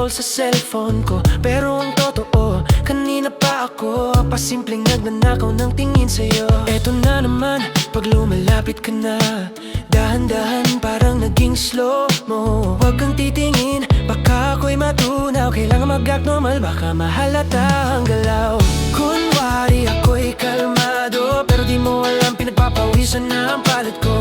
scroll sa cellphone ko. Pero ang totoo, kanina pa ako pasimpleng nagnanakaw ng tingin sa'yo. Eto na naman, pag lumalapit ka na, dahan-dahan parang naging slow mo. Huwag kang titingin, baka ako'y matunaw. Kailangan mag-act normal, baka mahalata ang galaw. Kunwari ako'y kalmado, pero di mo alam pinagpapawisan na ang palad ko.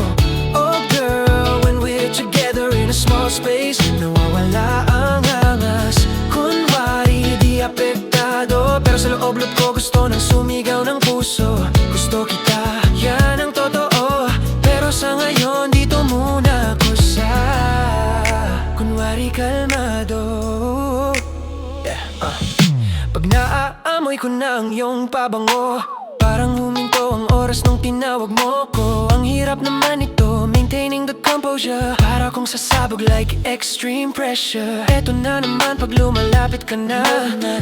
Oh girl, when we're together in a small space, nawawala ang angas. Kunwari di apektado, pero sa loob-loob ko gusto nang sumigaw ng puso. Gusto kita, yan ang totoo, pero sa ngayon dito muna ako sa kunwari kalmado. Pag naaamoy ko na ang iyong pabango, parang huminto ang oras nung tinawag mo ko. Ang hirap naman ito, maintaining the composure, para kong sasabog like extreme pressure. Eto na naman pag lumalapit ka na,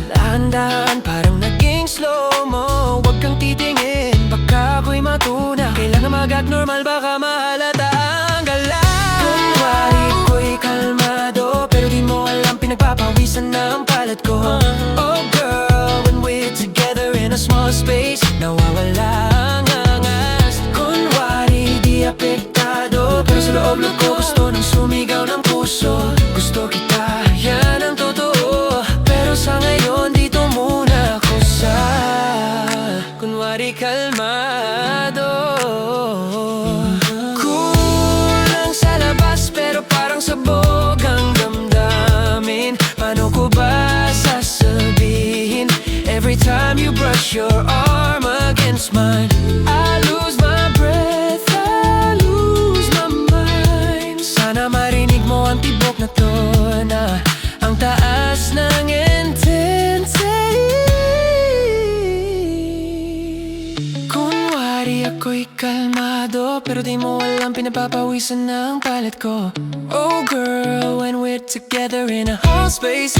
dahan-dahan parang naging slow-mo. Huwag kang titingin, baka ako'y matuna. Kailangan mag-act normal, baka mahalata ang galaw. Kunwari ako'y kalmado, pero di mo alam pinagpapawisan na ang palad ko. Oh girl, when we're together in a small space, nawawala ang angas. Kunwari di apektado, pero sa loob-loob ko gusto nang sumigaw ng puso. Gusto kita, yan ang totoo, pero sa ngayon dito muna ako sa kunwari kalmado. Kulang sa labas pero parang sabog ang damdamin. Paano ko ba sasabihin? Every time you brush your arm against mine, I lose my breath, I lose my mind. Sana marinig mo ang tibok na to, na ang taas ng intensity. Kunwari ako'y kalmado, pero di mo alam pinapapawisan ng palad ko. Oh girl, when we're together in a whole space,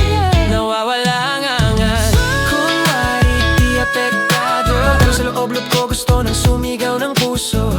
nawawala ang angas. Kunwari di apektado, pero sa loob-loob ko gusto nang sumigaw ng puso.